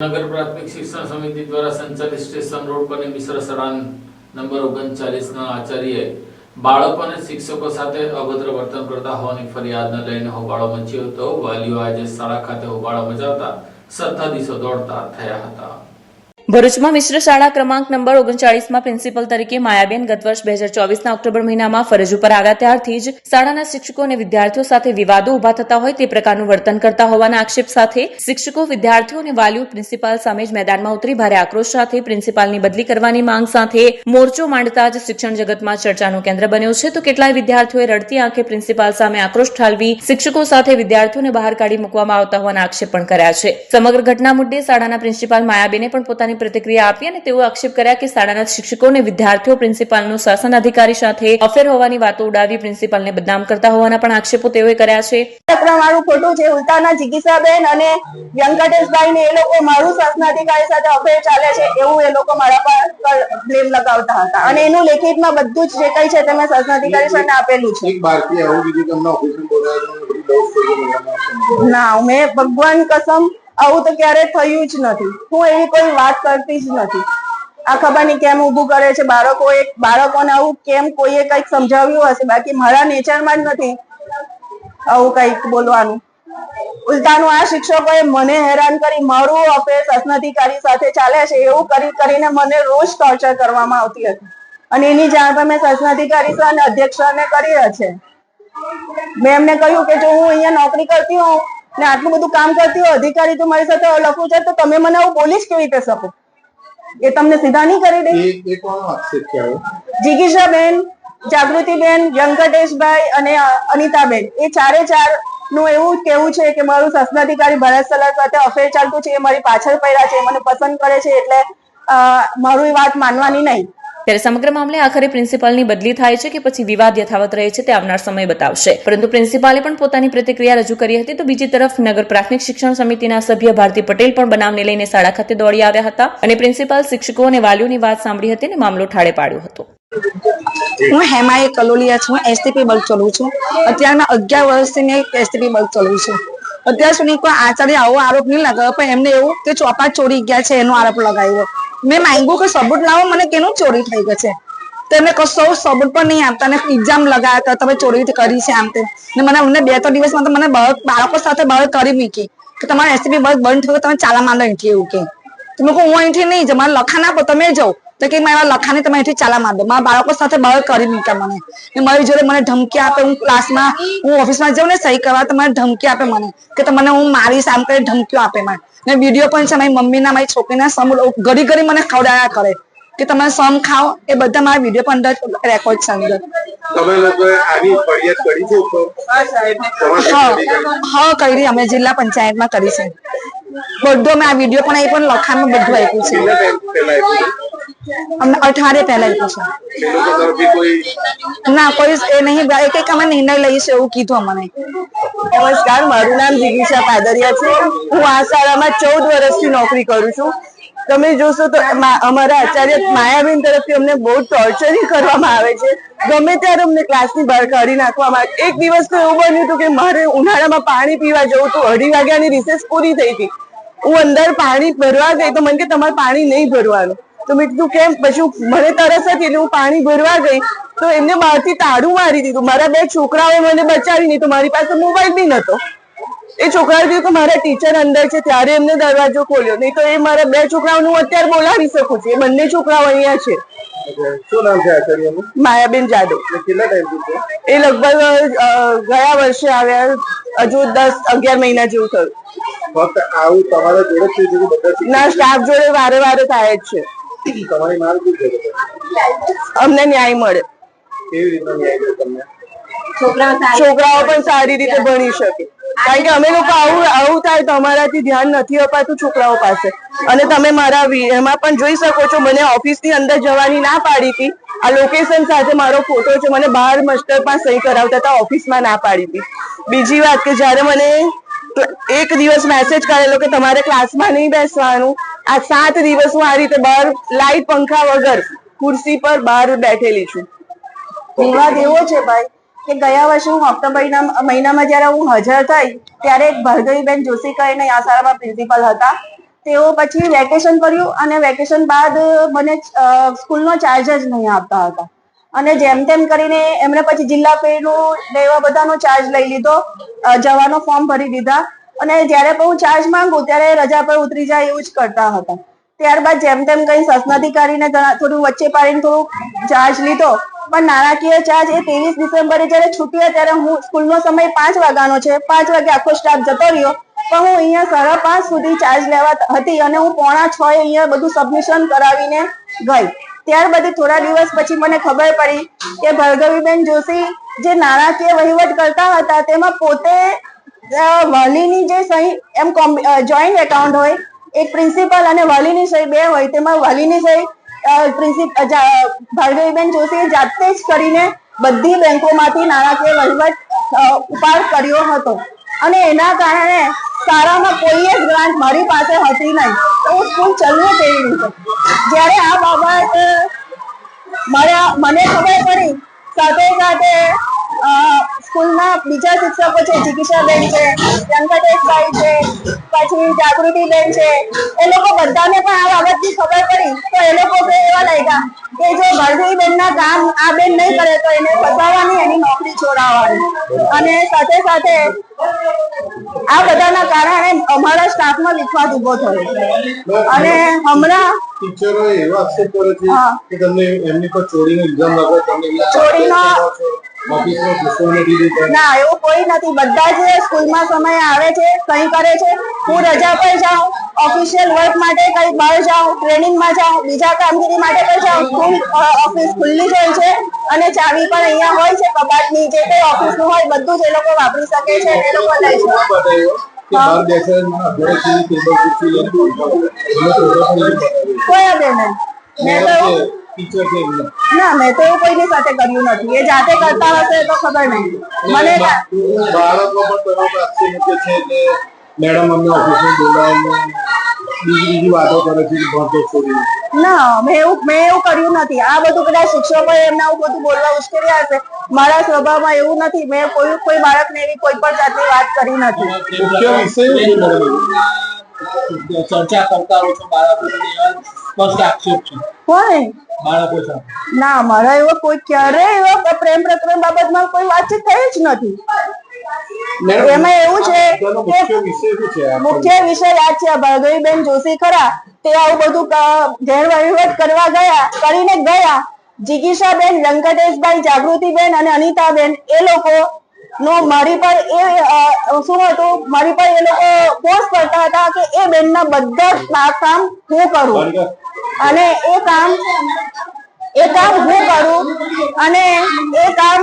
નગર પ્રાથમિક શિક્ષણ સમિતિ દ્વારા સંચાલિત સ્ટેશન રોડ પર મિશ્ર શાળા નંબર 39 ના આચાર્યએ બાળકો અને શિક્ષકો સાથે અભદ્ર વર્તન કરતા હોવાની ફરિયાદને લઈને હોબાળો મચ્યો હતો। વાલીઓ આજે શાળા ખાતે હોબાળો મચાવતા સત્તાધીશો દોડતા થયા હતા। ભરૂચમાં મિશ્ર શાળા ક્રમાંક નંબર 39માં પ્રિન્સિપલ તરીકે માયાબેન ગત વર્ષ 2024ના ઓક્ટોબર મહિનામાં ફરજ ઉપર આવ્યા ત્યારથી જ શાળાના શિક્ષકો અને વિદ્યાર્થીઓ સાથે વિવાદો ઉભા થતા હોય તે પ્રકારનું વર્તન કરતા હોવાના આક્ષેપ સાથે શિક્ષકો, વિદ્યાર્થીઓ અને વાલીઓ પ્રિન્સિપાલ સામે જ મેદાનમાં ઉતરી ભારે આક્રોશ સાથે પ્રિન્સિપાલની બદલી કરવાની માંગ સાથે મોરચો માંડતા જ શિક્ષણ જગતમાં ચર્ચાનું કેન્દ્ર બન્યો છે। તો કેટલાય વિદ્યાર્થીઓએ રડતી આંખે પ્રિન્સિપાલ સામે આક્રોશ ઠાલવી શિક્ષકો સાથે વિદ્યાર્થીઓને બહાર કાઢી મૂકવામાં આવતા હોવાના આક્ષેપ પણ કર્યા છે। સમગ્ર ઘટના મુદ્દે શાળાના પ્રિન્સિપાલ માયાબેને પણ પોતાની પ્રતિક્રિયા આપી અને તેઓ આક્ષેપ કર્યા કે શાળાના શિક્ષકો અને વિદ્યાર્થીઓ પ્રિન્સિપાલનું શાસન અધિકારી સાથે અફેર હોવાની વાતો ઉડાવી પ્રિન્સિપાલને બદનામ કરતા હોવાના પણ આક્ષેપો તેઓએ કર્યા છે। મારું ખોટું છે, ઉલટાના જિગીસાબેન અને વ્યંકટેશભાઈ ને એ લોકો મારું શાસન અધિકારી સાથે અફેર ચાલે છે એવું એ લોકો મારા પર બ્લેમ લગાવતા હતા અને એનું લેખિતમાં બધું જ જે કઈ છે તે મેં શાસન અધિકારી સાથે આપેલું છે। ના, મેં ભગવાન કસમ આવું તો ક્યારે થયું જ નથી। હું એવી કોઈ વાત કરતી જ નથી। આ ખબર નહીં કેમ ઉભું કરે છે બાળકોને આવું કેમ કોઈએ કઈક સમજાવ્યું હશે, બાકી મારા નેચરમાં જ નથી આવું કઈક બોલવાનું। ઉલટાનું આ શિક્ષકોએ મને હેરાન કરી મારું અફેર શાસન અધિકારી સાથે ચાલે છે એવું કરીને મને રોજ ટોર્ચર કરવામાં આવતી હતી અને એની જાણ પણ મેં શાસન અધિકારી અને અધ્યક્ષને કરી છે। મેં એમને કહ્યું કે જો હું અહીંયા નોકરી કરતી હોઉં ને આટલું બધું કામ કરતી હોય, અધિકારી તો મારી સાથે લખવું છે તો તમે મને આવું બોલી જ કેવી રીતે શકો? એ તમને સીધા નહીં કરી દે? જિગીશાબેન, જાગૃતિબેન, વ્યંકટેશભાઈ અને અનિતાબેન, એ ચારે ચાર નું એવું કેવું છે કે મારું શાસન અધિકારી ભરત સલાહ સાથે અફેર ચાલતું છે, એ મારી પાછળ પડ્યા છે, મને પસંદ કરે છે એટલે મારું વાત માનવાની નહીં। ત્યારે સમગ્ર મામલે આખરે પ્રિન્સિપાલની બદલી થાય છે કે પછી વિવાદ યથાવત રહે છે તે આવનાર સમય બતાવશે, પરંતુ પ્રિન્સિપાલે પણ પોતાની પ્રતિક્રિયા રજૂ કરી હતી। તો બીજી તરફ નગર પ્રાથમિક શિક્ષણ સમિતિના સભ્ય ભારતી પટેલ પણ બનાવને લઈને શાળા ખાતે દોડી આવ્યા હતા અને પ્રિન્સિપાલ, શિક્ષકો અને વાલીઓની વાત સાંભળી હતી અને મામલો ઠાળે પાડ્યો હતો। હું હેમાએ કલોલિયા છું, એસટીપી બલ્બ ચલાવું છું। અત્યારના 11 વર્ષથી મેં એસટીપી બલ્બ ચલાવું છું। અત્યાર સુધી કોઈ આચાર્ય આવો આરોપ નહીં લગાવ્યો, પણ એમને એવું કે ચોપા ચોરી ગયા છે એનો આરોપ લગાવ્યો। મેં માંગ્યું કે સબૂત લાવો, મને કેનું ચોરી થઈ ગઈ છે? તેમને કશો સબૂત પણ નહીં આપતા ને એક્ઝામ લગાવ્યા કે તમે ચોરી કરી છે આમ તેમ ને મને 2-3 દિવસમાં તો મને બાળકો સાથે બહાર કરી મૂકી કે તમારે એસટીપી બલ્બ બંધ થયો, તમે ચાલા માંડો અહીંથી એવું કે તમે કહો હું અહીંથી નહીં જાઉં, મારે લખાણ આપો તમે જાઓ તો કે મારા લખાણે તમે અહીંથી ચાલા માંડો। મારા બાળકો સાથે બહાર કરી મૂક્યા મને ને મારી જોડે મને ધમકી આપે। હું ક્લાસમાં હું ઓફિસમાં જાઉં ને સહી કરવા તો મને ધમકી આપે મને કે તમને હું મારીશ આમ કરી ધમકીઓ આપે મને ને વિડીયો પણ છે મારી મમ્મીના મારી છોકરીના સમ ઘડી મને ખવડાવ્યા કરે કે તમે સમ ખાઓ, એ બધા મારા વિડીયો પણ અંદર રેકોર્ડ છે અંદર। તમે લોકોએ આની ફરિયાદ કરી છે ઉપર? હા કરી, અમે જિલ્લા પંચાયતમાં કરી છે બધું। અમે આ વિડીયો પણ એ પણ લખાણમાં બધું આપ્યું છે। અમને 8 પહેલા આપ્યું છે। ના કોઈ એ નહીં, એક અમે નિર્ણય લઈશું એવું કીધું અમને। નમસ્કાર, મારું નામ જિગીશા પાદરિયા છે। હું આ શાળામાં 14 વર્ષથી નોકરી કરું છું। તમે જોશો તો અમારા આચાર્ય માયાબેન તરફથી અમને બહુ ટોર્ચરિંગ કરવામાં આવે છે। ગમે ત્યારે અમને ક્લાસની બહાર કાઢી નાખવામાં આવે। એક દિવસ તો એવું બન્યું હતું કે મારે ઉનાળામાં પાણી પીવા જવું હતું, 2:30 વાગ્યાની રિસેસ પૂરી થઈ હતી, હું અંદર પાણી ભરવા ગઈ તો મને કે તમારે પાણી નહીં ભરવાનું, તો મેં કીધું કેમ? પછી મને તરસ હતી એટલે હું પાણી ભરવા ગઈ તો એમને બહારથી તાળું મારી દીધું। મારા 2 છોકરાઓ મને બચાવી નહીં તો મારી પાસે મોબાઈલ બી નતો। એ છોકરાઓ કીધું કે મારા ટીચર અંદર છે, ત્યારે એમને દરવાજો ખોલ્યો, નહીં તો એ મારા 2 છોકરાઓને હું અત્યારે બોલાવી શકું છું। એ બંને છોકરાઓ અહીંયા છે। શું નામ છે આચાર્યનું? માયાબેન જાદવ। કેટલા ટાઈમથી? એ લગભગ ગયા વર્ષે આવ્યા, હજુ 10-11 મહિના જેવું થયું। ફક્ત આવું તમારા જોડે થઈ ગયું? બધા ના, સ્ટાફ જોડે વારે થાય જ છે। તમારી માંગ શું છે? અમને ન્યાય મળે। કેવી રીતના ન્યાય મળે તમને? છોકરાઓ પણ સારી રીતે ભણી શકે, કારણ કે અમે લોકો આવું થાય તો અમારાથી ધ્યાન નથી અપાતું છોકરાઓ પાસે। અને તમે મારા એમાં પણ જોઈ શકો છો, મને ઓફિસની અંદર જવાની ના પાડી હતી। આ લોકેશન સાથે મારો ફોટો છે, મને બહાર માસ્ટરમાં સહી કરાવતા હતા, ઓફિસમાં ના પાડી હતી। બીજી વાત કે જ્યારે મને એક દિવસ મેસેજ કરેલો કે તમારે ક્લાસમાં નહીં બેસવાનું, આ 7 દિવસ હું આ રીતે બહાર લાઈટ પંખા વગર ખુરશી પર બહાર બેઠેલી છું। વિવાદ એવો છે ભાઈ કે ગયા વર્ષે હું ઓક્ટોબર મહિનામાં જ્યારે હું હાજર થઈ ત્યારે એક ભાર્ગવીબેન જોશી કરીને આ શાળામાં પ્રિન્સિપલ હતા, તેઓ પછી વેકેશન કર્યું અને વેકેશન બાદ મને સ્કૂલનો ચાર્જ જ નહીં આપતા હતા અને જેમ તેમ કરીને એમણે પછી જિલ્લા ફીનું ને એવા બધાનો ચાર્જ લઈ લીધો, જવાનો ફોર્મ ભરી દીધા અને જ્યારે પણ હું ચાર્જ માંગુ ત્યારે રજા પર ઉતરી જાય એવું જ કરતા હતા. ત્યારબાદ જેમ તેમ કઈ શાસનાધિકારીને થોડું વચ્ચે પાડીને થોડું ચાર્જ લીધો, પણ નાણાકીય ચાર્જ એ 23 ડિસેમ્બરે જયારે છૂટ્યો ત્યારે હું સ્કૂલનો સમય 5 વાગ્યાનો છે, 5 વાગે આખો સ્ટાફ જતો રહ્યો, પણ હું અહીંયા 5:30 સુધી ચાર્જ લેવા હતી અને હું 5:45 અહીંયા બધું સબમિશન કરાવીને ગઈ. ત્યારબાદ થોડા દિવસ પછી મને ખબર પડી કે ભાર્ગવીબેન જોશી જે નાણાકીય વહીવટ કરતા હતા તેમાં પોતે વાલીની જે સહી એમ જોઈન્ટ એકાઉન્ટ હોય, એક પ્રિન્સિપલ અને વાલીની સહી 2 હોય, તેમાં વાલીની સહી ભાર્ગવીબેન જોશીએ જાતે જ કરીને બધી બેંકોમાંથી નાણાકીય વહીવટ ઉપાડ કર્યો હતો અને એના કારણે શાળામાં કોઈ જ ગ્રાન્ટ મારી પાસે હતી નહીં, તો હું સ્કૂલ ચલવું કેવી રીતે? જ્યારે આ બાબત મને ખબર પડી, સાથે સાથે સ્કૂલના બીજા શિક્ષકો છે, જિગીશાબેન છે, વ્યંકટેશભાઈ છે, પછી જાગૃતિબેન છે, એ લોકો બધાને પણ આ બાબતની ખબર પડી તો એ લોકો એવા લાગ્યા કે જો ભાર્ગવીબેનના કામ આ બેન નહીં કરે તો એને ફસાવવાની, એની નોકરી છોડાવવાની. અને સાથે સાથે આ બધાના કારણે અમારા સ્ટાફમાં વિશ્વાસ ઉભો થયો અને હમણાં ટીચરો એવા આક્ષેપ કરે છે કે તમને એમની પર ચોરીનો ઇલ્ઝામ લાગે, તમને ચોરીનો ઓફિસમાં ઘૂસવા નથી દેતા. ના, એવું કોઈ નથી. બધા જ સ્કૂલમાં સમય આવે છે, સહી કરે છે. હું રજા પર જાઉં, ઓફિશિયલ વર્ક માટે કઈ બહાર જાઉં, ટ્રેનિંગમાં જાઉં, બીજા કામગીરી માટે પર જાઉં, ઓફિસ ખુલ્લી જ હોય છે અને ચાવી પણ અહીંયા હોય છે કબાટની, જે કોઈ ઓફિસનું હોય બધું જ એ લોકો વાપરી શકે છે, એ લોકો લઈ શકે. કોઈ દે નહીં. ના, મેં તો એવું કોઈની સાથે કર્યું નથી. એ જાતે કરતા હશે તો ખબર નહીં. મને બાળકો પણ આક્ષેપ મૂકે છે કે મેડમ અમને ઓફિસમાં બોલાવીને બીજી વાતો કરે છે, ભણતર છોડીને. ના, મેં એવું કર્યું નથી. આ બધું કદાચ શિક્ષકોએ એમને આવું બધું બોલવા ઉશ્કેર્યા હશે. મારા સ્વભાવમાં એવું નથી. મેં કોઈ બાળકને એવી કોઈ પણ જાતની વાત કરી નથી. મુખ્ય વિષય ચર્ચા કરતા હોય છે બાળકો સ્પષ્ટ આક્ષેપ છે કોને? બાળકો સાથે. ના, મારા એવો કોઈ ક્યારે એવો પ્રેમ પ્રકરણ બાબતમાં કોઈ વાતચીત થઈ જ નથી. એમાં એવું છે કે મુખ્ય વિષય આ છે, ભાર્ગવીબેન જોશી ખરા તે આવું બધું ગેરવહીવટ કરવા કરીને ગયા. જિગીશાબેન, વ્યંકટેશભાઈ, જાગૃતિબેન અને અનિતાબેન એ લોકો નો મારી પર શું હતું, મારી પર એ લોકો ફોર્સ કરતા હતા કે એ બેનના બધા કામ હું કરું અને એ કામ હું કરું અને એ કામ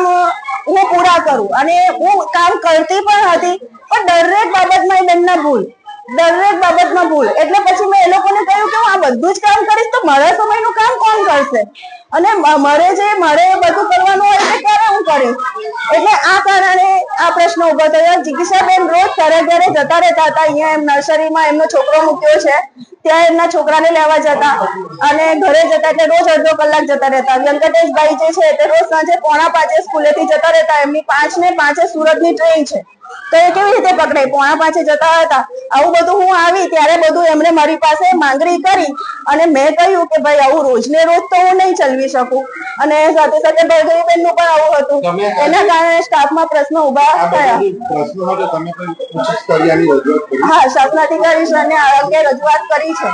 હું પૂરા કરું અને હું કામ કરતી પણ હતી, પણ દરેક બાબતમાં એ બેનના ભૂલ, દરેક બાબતમાં ભૂલ. એટલે પછી મેં એ લોકોને કહ્યું કે હું આ બધું જ કામ કરીશ તો મારા સમયનું કામ કોણ કરશે અને મારે બધું કરવાનું હોય એટલે ક્યારે હું કરીશ? એટલે આ કારણે આ પ્રશ્ન ઉભો થયો. જિગીશાબેન રોજ ઘરે ઘરે જતા રહેતા હતા. અહીંયા એમ નર્સરીમાં એમનો છોકરો મૂક્યો છે, ત્યાં એમના છોકરાને લેવા જતા અને ઘરે જતા એટલે રોજ અડધો કલાક જતા રહેતા. વ્યંકટેશભાઈ જે છે તે રોજ સાંજે 4:45 સ્કૂલેથી જતા રહેતા. એમની 5:05 સુરતની ટ્રેન છે, તો એ કેવી રીતે પકડાય? 4:05 જતા હતા. આવું બધું હું આવી ત્યારે બધું એમણે મારી પાસે માંગણી કરી અને મેં કહ્યું કે ભાઈ આવું રોજને રોજ તો હું નહીં ચલાવી શકું અને સાથે સાથે ભાર્ગવીબેન નું પણ આવું હતું. એના કારણે સ્ટાફમાં પ્રશ્નો ઉભા થયા. હા, શાસનાધિકારી સરને આ અંગે રજૂઆત કરી છે.